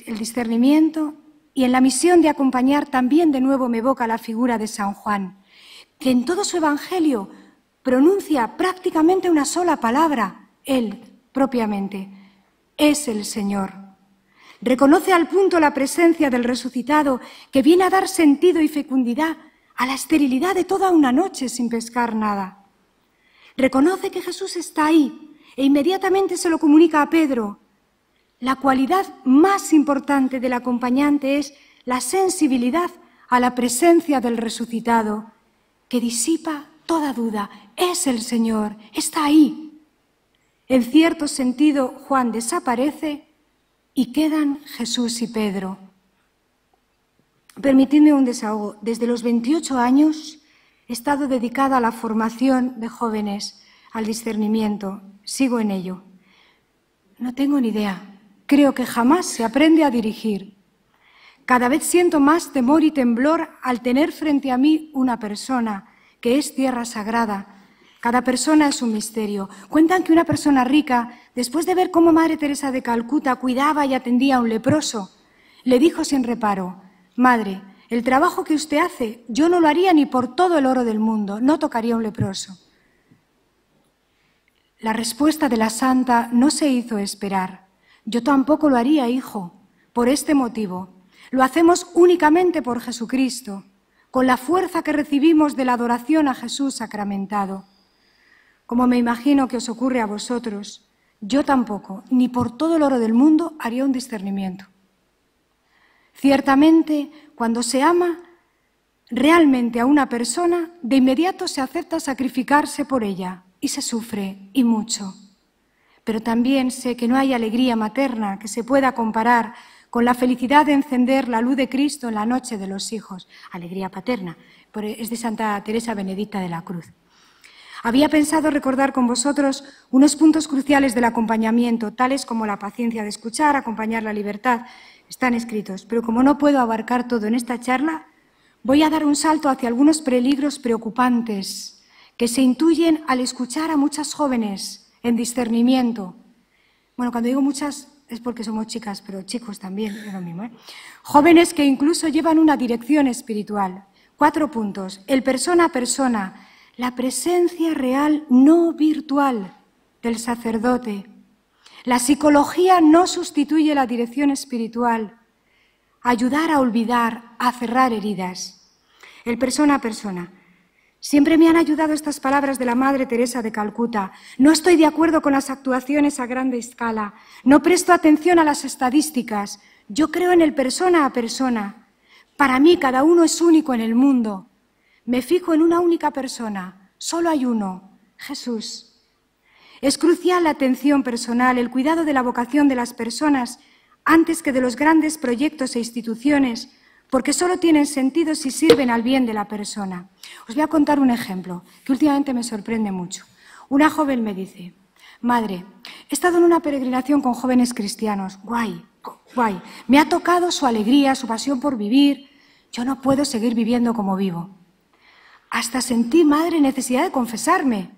El discernimiento, y en la misión de acompañar también de nuevo me evoca la figura de San Juan, que en todo su evangelio pronuncia prácticamente una sola palabra, él propiamente, es el Señor. Reconoce al punto la presencia del resucitado que viene a dar sentido y fecundidad a la esterilidad de toda una noche sin pescar nada. Reconoce que Jesús está ahí e inmediatamente se lo comunica a Pedro. La cualidad más importante del acompañante es la sensibilidad a la presencia del resucitado, que disipa toda duda. Es el Señor, está ahí. En cierto sentido, Juan desaparece y quedan Jesús y Pedro. Permitidme un desahogo. Desde los 28 años he estado dedicada a la formación de jóvenes, al discernimiento. Sigo en ello. No tengo ni idea. Creo que jamás se aprende a dirigir. Cada vez siento más temor y temblor al tener frente a mí una persona que es tierra sagrada. Cada persona es un misterio. Cuentan que una persona rica, después de ver cómo Madre Teresa de Calcuta cuidaba y atendía a un leproso, le dijo sin reparo: «Madre, el trabajo que usted hace, yo no lo haría ni por todo el oro del mundo, no tocaría a un leproso». La respuesta de la santa no se hizo esperar. «Yo tampoco lo haría, hijo, por este motivo. Lo hacemos únicamente por Jesucristo, con la fuerza que recibimos de la adoración a Jesús sacramentado. Como me imagino que os ocurre a vosotros, yo tampoco, ni por todo el oro del mundo, haría un discernimiento». Ciertamente, cuando se ama realmente a una persona, de inmediato se acepta sacrificarse por ella y se sufre, y mucho. Pero también sé que no hay alegría materna que se pueda comparar con la felicidad de encender la luz de Cristo en la noche de los hijos. Alegría paterna, es de Santa Teresa Benedicta de la Cruz. Había pensado recordar con vosotros unos puntos cruciales del acompañamiento, tales como la paciencia de escuchar, acompañar la libertad. Están escritos, pero como no puedo abarcar todo en esta charla, voy a dar un salto hacia algunos peligros preocupantes que se intuyen al escuchar a muchas jóvenes en discernimiento. Bueno, cuando digo muchas es porque somos chicas, pero chicos también, es lo mismo, ¿eh? Jóvenes que incluso llevan una dirección espiritual. 4 puntos. El persona a persona, la presencia real no virtual del sacerdote. La psicología no sustituye la dirección espiritual. Ayudar a olvidar, a cerrar heridas. El persona a persona. Siempre me han ayudado estas palabras de la Madre Teresa de Calcuta. No estoy de acuerdo con las actuaciones a grande escala. No presto atención a las estadísticas. Yo creo en el persona a persona. Para mí cada uno es único en el mundo. Me fijo en una única persona. Solo hay uno, Jesús. Es crucial la atención personal, el cuidado de la vocación de las personas antes que de los grandes proyectos e instituciones, porque solo tienen sentido si sirven al bien de la persona. Os voy a contar un ejemplo que últimamente me sorprende mucho. Una joven me dice: «Madre, he estado en una peregrinación con jóvenes cristianos. Guay, guay. Me ha tocado su alegría, su pasión por vivir. Yo no puedo seguir viviendo como vivo. Hasta sentí, madre, necesidad de confesarme,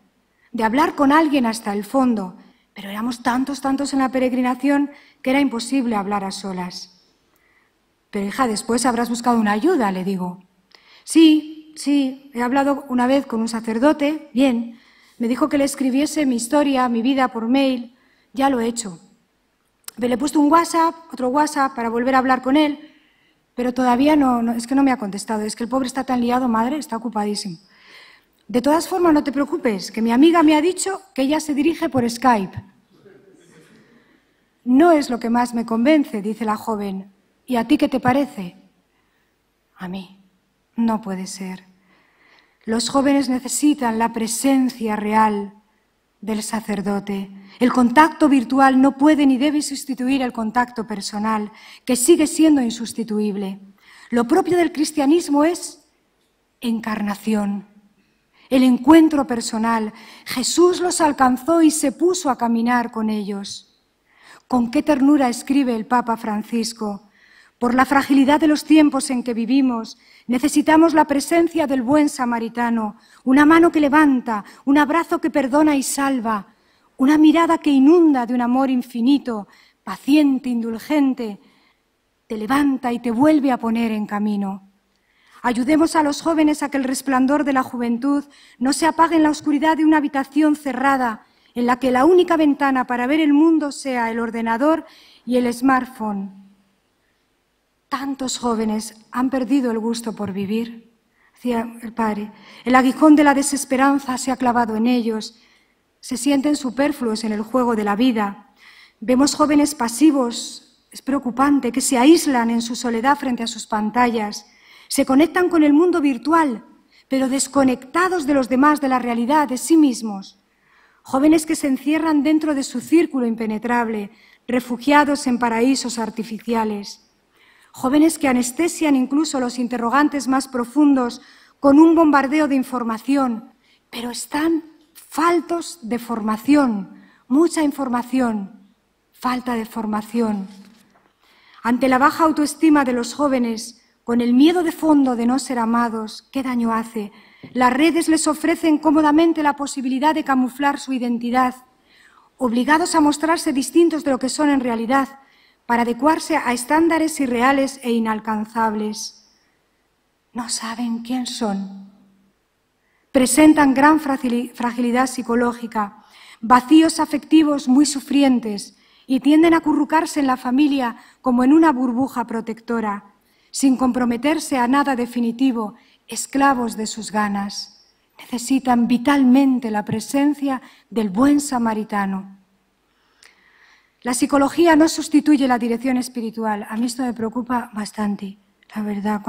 de hablar con alguien hasta el fondo. Pero éramos tantos en la peregrinación que era imposible hablar a solas». «Pero hija, después habrás buscado una ayuda», le digo. Sí, he hablado una vez con un sacerdote, bien, me dijo que le escribiese mi historia, mi vida por mail, ya lo he hecho. Le he puesto un WhatsApp, otro WhatsApp para volver a hablar con él, pero todavía no, es que no me ha contestado, es que el pobre está tan liado, madre, está ocupadísimo. De todas formas, no te preocupes, que mi amiga me ha dicho que ella se dirige por Skype. No es lo que más me convence, dice la joven. ¿Y a ti qué te parece? A mí. No puede ser. Los jóvenes necesitan la presencia real del sacerdote. El contacto virtual no puede ni debe sustituir el contacto personal, que sigue siendo insustituible. Lo propio del cristianismo es encarnación, el encuentro personal. Jesús los alcanzó y se puso a caminar con ellos. Con qué ternura escribe el Papa Francisco: Por la fragilidad de los tiempos en que vivimos, necesitamos la presencia del buen samaritano, una mano que levanta, un abrazo que perdona y salva, una mirada que inunda de un amor infinito, paciente, indulgente, te levanta y te vuelve a poner en camino. Ayudemos a los jóvenes a que el resplandor de la juventud no se apague en la oscuridad de una habitación cerrada, en la que la única ventana para ver el mundo sea el ordenador y el smartphone. Tantos jóvenes han perdido el gusto por vivir, decía el padre. El aguijón de la desesperanza se ha clavado en ellos, se sienten superfluos en el juego de la vida. Vemos jóvenes pasivos, es preocupante, que se aíslan en su soledad frente a sus pantallas, se conectan con el mundo virtual, pero desconectados de los demás, de la realidad, de sí mismos. Jóvenes que se encierran dentro de su círculo impenetrable, refugiados en paraísos artificiales. Jóvenes que anestesian incluso los interrogantes más profundos con un bombardeo de información, pero están faltos de formación, mucha información, falta de formación. Ante la baja autoestima de los jóvenes, con el miedo de fondo de no ser amados, ¿qué daño hace? Las redes les ofrecen cómodamente la posibilidad de camuflar su identidad, obligados a mostrarse distintos de lo que son en realidad, para adecuarse a estándares irreales e inalcanzables. No saben quién son. Presentan gran fragilidad psicológica, vacíos afectivos muy sufrientes y tienden a acurrucarse en la familia como en una burbuja protectora, sin comprometerse a nada definitivo, esclavos de sus ganas. Necesitan vitalmente la presencia del buen samaritano. La psicología no sustituye la dirección espiritual. A mí esto me preocupa bastante, la verdad.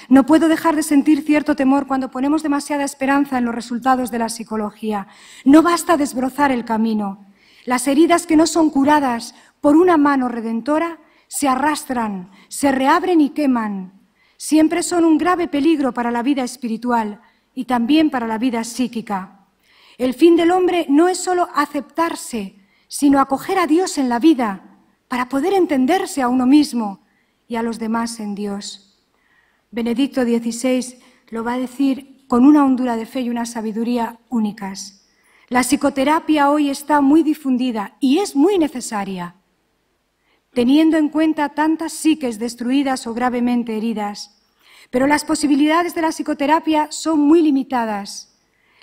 No puedo dejar de sentir cierto temor cuando ponemos demasiada esperanza en los resultados de la psicología. No basta desbrozar el camino. Las heridas que no son curadas por una mano redentora se arrastran, se reabren y queman. Siempre son un grave peligro para la vida espiritual y también para la vida psíquica. El fin del hombre no es solo aceptarse, sino acoger a Dios en la vida para poder entenderse a uno mismo y a los demás en Dios. Benedicto XVI lo va a decir con una hondura de fe y una sabiduría únicas. La psicoterapia hoy está muy difundida y es muy necesaria, teniendo en cuenta tantas psiques destruidas o gravemente heridas. Pero las posibilidades de la psicoterapia son muy limitadas.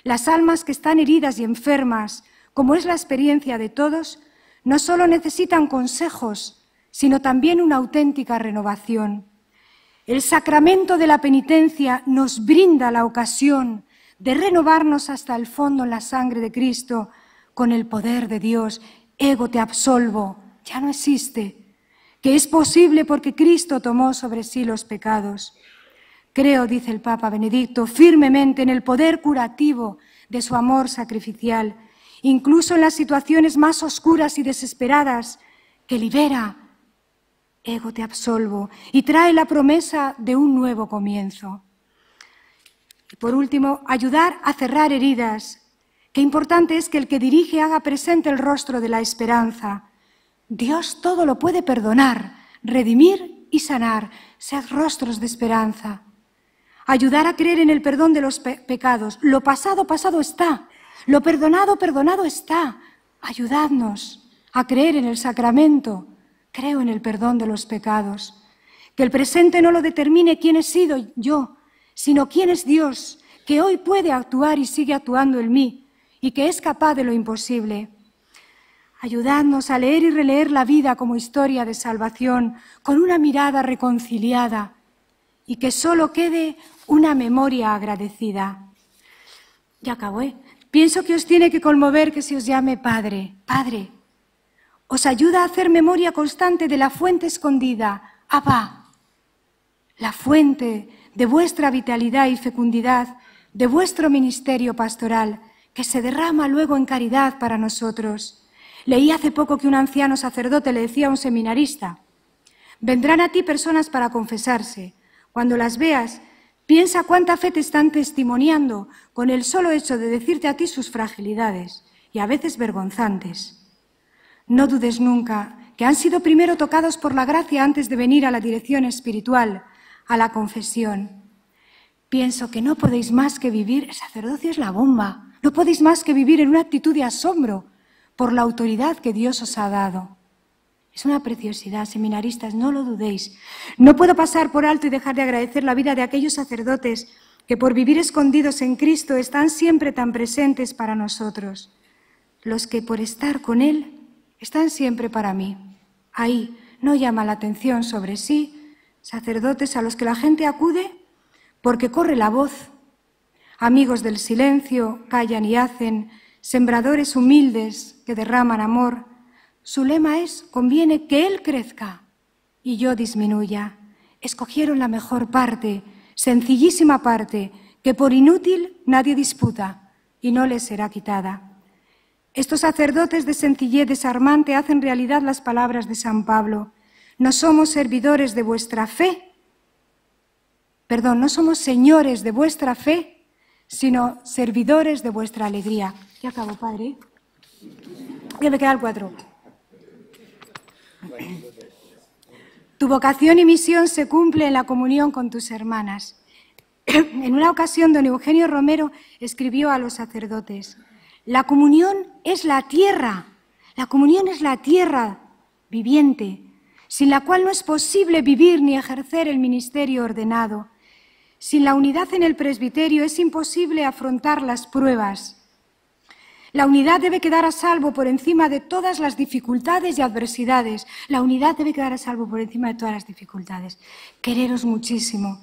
Las almas que están heridas y enfermas, como es la experiencia de todos, no solo necesitan consejos, sino también una auténtica renovación. El sacramento de la penitencia nos brinda la ocasión de renovarnos hasta el fondo en la sangre de Cristo, con el poder de Dios. Ego te absolvo, ya no existe, que es posible porque Cristo tomó sobre sí los pecados. Creo, dice el Papa Benedicto, firmemente en el poder curativo de su amor sacrificial, incluso en las situaciones más oscuras y desesperadas, que libera, ego te absolvo, y trae la promesa de un nuevo comienzo. Y por último, ayudar a cerrar heridas. Qué importante es que el que dirige haga presente el rostro de la esperanza. Dios todo lo puede perdonar, redimir y sanar. Sed rostros de esperanza. Ayudar a creer en el perdón de los pecados. Lo pasado, pasado está. Lo perdonado, perdonado está. Ayudadnos a creer en el sacramento. Creo en el perdón de los pecados. Que el presente no lo determine quién he sido yo, sino quién es Dios, que hoy puede actuar y sigue actuando en mí, y que es capaz de lo imposible. Ayudadnos a leer y releer la vida como historia de salvación, con una mirada reconciliada, y que solo quede una memoria agradecida. Ya acabo, ¿eh? Pienso que os tiene que conmover que se os llame Padre. Padre, os ayuda a hacer memoria constante de la fuente escondida, Abba, la fuente de vuestra vitalidad y fecundidad, de vuestro ministerio pastoral, que se derrama luego en caridad para nosotros. Leí hace poco que un anciano sacerdote le decía a un seminarista: vendrán a ti personas para confesarse. Cuando las veas, piensa cuánta fe te están testimoniando con el solo hecho de decirte a ti sus fragilidades, y a veces vergonzantes. No dudes nunca que han sido primero tocados por la gracia antes de venir a la dirección espiritual, a la confesión. Pienso que no podéis más que vivir, el sacerdocio es la bomba, no podéis más que vivir en una actitud de asombro por la autoridad que Dios os ha dado. Es una preciosidad, seminaristas, no lo dudéis. No puedo pasar por alto y dejar de agradecer la vida de aquellos sacerdotes que por vivir escondidos en Cristo están siempre tan presentes para nosotros. Los que por estar con Él están siempre para mí. Ahí no llama la atención sobre sí, sacerdotes a los que la gente acude porque corre la voz. Amigos del silencio, callan y hacen, sembradores humildes que derraman amor. Su lema es: conviene que Él crezca y yo disminuya. Escogieron la mejor parte, sencillísima parte, que por inútil nadie disputa y no les será quitada. Estos sacerdotes de sencillez desarmante hacen realidad las palabras de San Pablo. No somos servidores de vuestra fe, no somos señores de vuestra fe, sino servidores de vuestra alegría. Ya acabo, padre. Ya me queda el 4. Tu vocación y misión se cumple en la comunión con tus hermanas. En una ocasión, don Eugenio Romero escribió a los sacerdotes: la comunión es la tierra viviente, sin la cual no es posible vivir ni ejercer el ministerio ordenado. Sin la unidad en el presbiterio es imposible afrontar las pruebas. La unidad debe quedar a salvo por encima de todas las dificultades y adversidades. La unidad debe quedar a salvo por encima de todas las dificultades. Quereros muchísimo.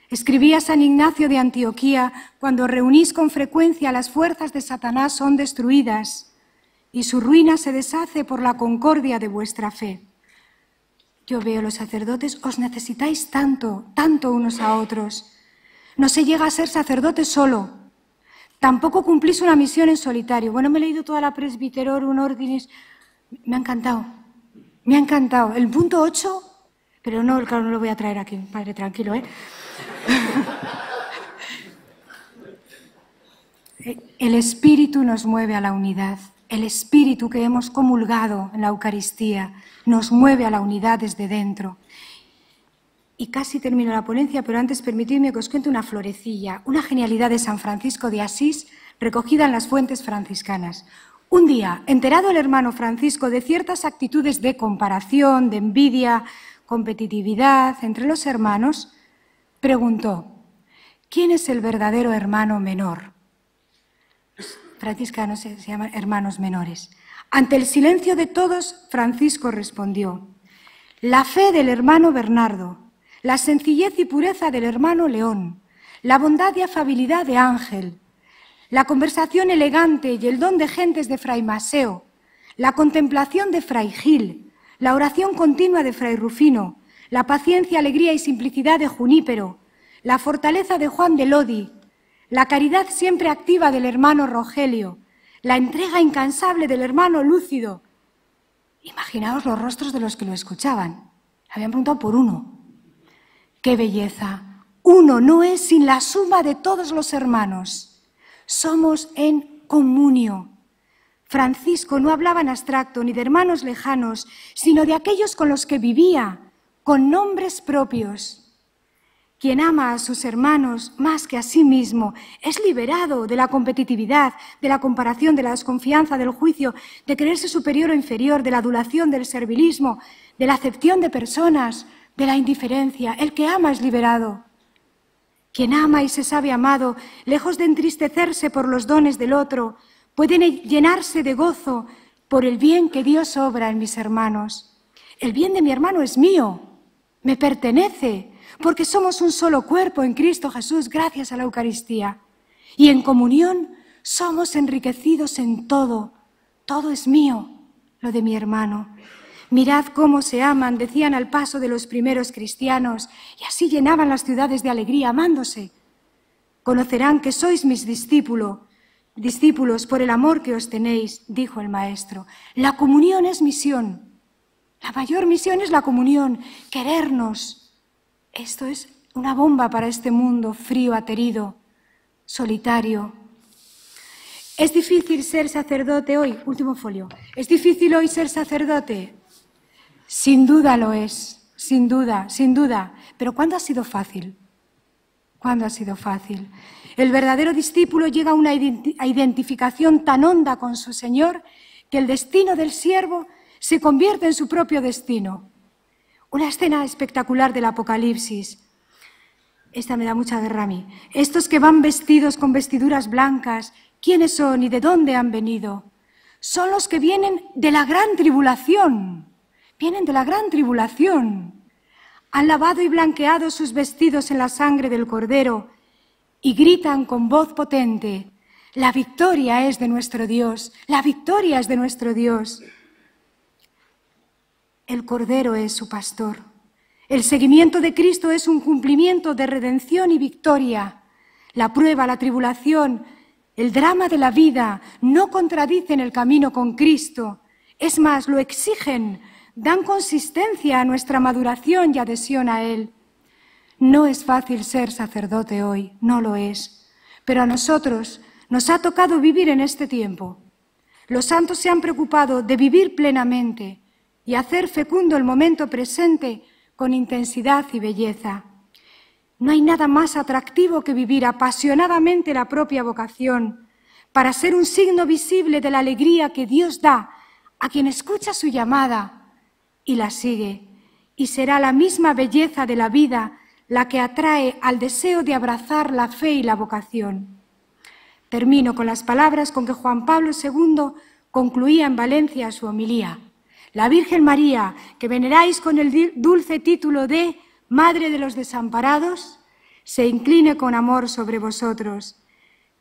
Escribía San Ignacio de Antioquía: cuando reunís con frecuencia, las fuerzas de Satanás son destruidas y su ruina se deshace por la concordia de vuestra fe. Yo veo, los sacerdotes os necesitáis tanto, tanto unos a otros. No se llega a ser sacerdote solo. Tampoco cumplís una misión en solitario. Bueno, me he leído toda la Presbyterorum Ordinis. Me ha encantado. Me ha encantado. El punto 8, pero no, claro, no lo voy a traer aquí, padre, tranquilo, ¿eh? El Espíritu nos mueve a la unidad. El Espíritu que hemos comulgado en la Eucaristía nos mueve a la unidad desde dentro. Y casi termino la ponencia, pero antes permitidme que os cuente una florecilla, una genialidad de San Francisco de Asís recogida en las fuentes franciscanas. Un día, enterado el hermano Francisco de ciertas actitudes de comparación, de envidia, competitividad entre los hermanos, preguntó: ¿quién es el verdadero hermano menor? Los franciscanos se llaman hermanos menores. Ante el silencio de todos, Francisco respondió: la fe del hermano Bernardo, la sencillez y pureza del hermano León, la bondad y afabilidad de Ángel, la conversación elegante y el don de gentes de Fray Maseo, la contemplación de Fray Gil, la oración continua de Fray Rufino, la paciencia, alegría y simplicidad de Junípero, la fortaleza de Juan de Lodi, la caridad siempre activa del hermano Rogelio, la entrega incansable del hermano Lúcido. Imaginaos los rostros de los que lo escuchaban. Habían preguntado por uno. ¡Qué belleza! Uno no es sin la suma de todos los hermanos. Somos en comunio. Francisco no hablaba en abstracto ni de hermanos lejanos, sino de aquellos con los que vivía, con nombres propios. Quien ama a sus hermanos más que a sí mismo es liberado de la competitividad, de la comparación, de la desconfianza, del juicio, de creerse superior o inferior, de la adulación, del servilismo, de la acepción de personas, de la indiferencia. El que ama es liberado. Quien ama y se sabe amado, lejos de entristecerse por los dones del otro, puede llenarse de gozo por el bien que Dios obra en mis hermanos. El bien de mi hermano es mío, me pertenece, porque somos un solo cuerpo en Cristo Jesús gracias a la Eucaristía. Y en comunión somos enriquecidos en todo. Todo es mío, lo de mi hermano. Mirad cómo se aman, decían al paso de los primeros cristianos, y así llenaban las ciudades de alegría, amándose. Conocerán que sois mis discípulos por el amor que os tenéis, dijo el Maestro. La comunión es misión. La mayor misión es la comunión, querernos. Esto es una bomba para este mundo frío, aterido, solitario. ¿Es difícil ser sacerdote hoy? Último folio. ¿Es difícil hoy ser sacerdote? Sin duda lo es, sin duda, sin duda. Pero ¿cuándo ha sido fácil? ¿Cuándo ha sido fácil? El verdadero discípulo llega a una identificación tan honda con su Señor que el destino del siervo se convierte en su propio destino. Una escena espectacular del Apocalipsis. Esta me da mucha guerra a mí. Estos que van vestidos con vestiduras blancas, ¿quiénes son y de dónde han venido? Son los que vienen de la gran tribulación. Vienen de la gran tribulación. Han lavado y blanqueado sus vestidos en la sangre del Cordero y gritan con voz potente: la victoria es de nuestro Dios, la victoria es de nuestro Dios. El Cordero es su pastor. El seguimiento de Cristo es un cumplimiento de redención y victoria. La prueba, la tribulación, el drama de la vida no contradicen el camino con Cristo. Es más, lo exigen, dan consistencia a nuestra maduración y adhesión a Él. No es fácil ser sacerdote hoy, no lo es. Pero a nosotros nos ha tocado vivir en este tiempo. Los santos se han preocupado de vivir plenamente y hacer fecundo el momento presente con intensidad y belleza. No hay nada más atractivo que vivir apasionadamente la propia vocación para ser un signo visible de la alegría que Dios da a quien escucha su llamada y la sigue. Y será la misma belleza de la vida la que atrae al deseo de abrazar la fe y la vocación. Termino con las palabras con que Juan Pablo II concluía en Valencia su homilía. La Virgen María, que veneráis con el dulce título de Madre de los Desamparados, se incline con amor sobre vosotros.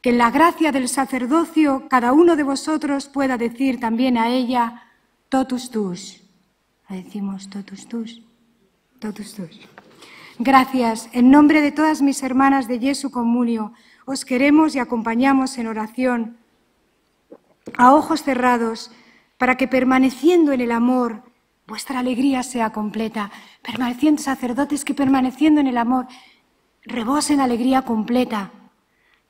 Que en la gracia del sacerdocio cada uno de vosotros pueda decir también a ella totus tuus. La decimos totus tuus, totus tuus. Gracias. En nombre de todas mis hermanas de Jesu Comunio, os queremos y acompañamos en oración a ojos cerrados, para que permaneciendo en el amor vuestra alegría sea completa. Permaneciendo, sacerdotes, que permaneciendo en el amor rebosen alegría completa.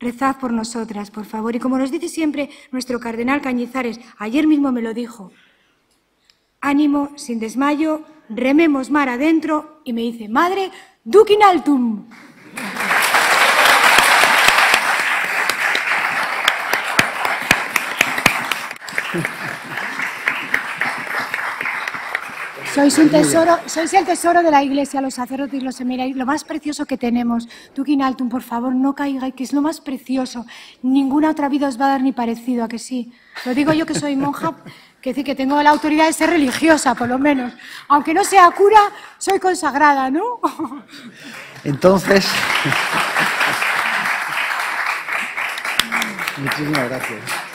Rezad por nosotras, por favor. Y como nos dice siempre nuestro cardenal Cañizares, ayer mismo me lo dijo: ánimo, sin desmayo, rememos mar adentro, y me dice: Madre, duc in altum. Sois el tesoro de la Iglesia, los sacerdotes y los seminarios, lo más precioso que tenemos. Duc in altum, por favor, no caigáis, que es lo más precioso. Ninguna otra vida os va a dar ni parecido, ¿a que sí? Lo digo yo, que soy monja, que decir que tengo la autoridad de ser religiosa, por lo menos. Aunque no sea cura, soy consagrada, ¿no? Entonces, muchísimas gracias.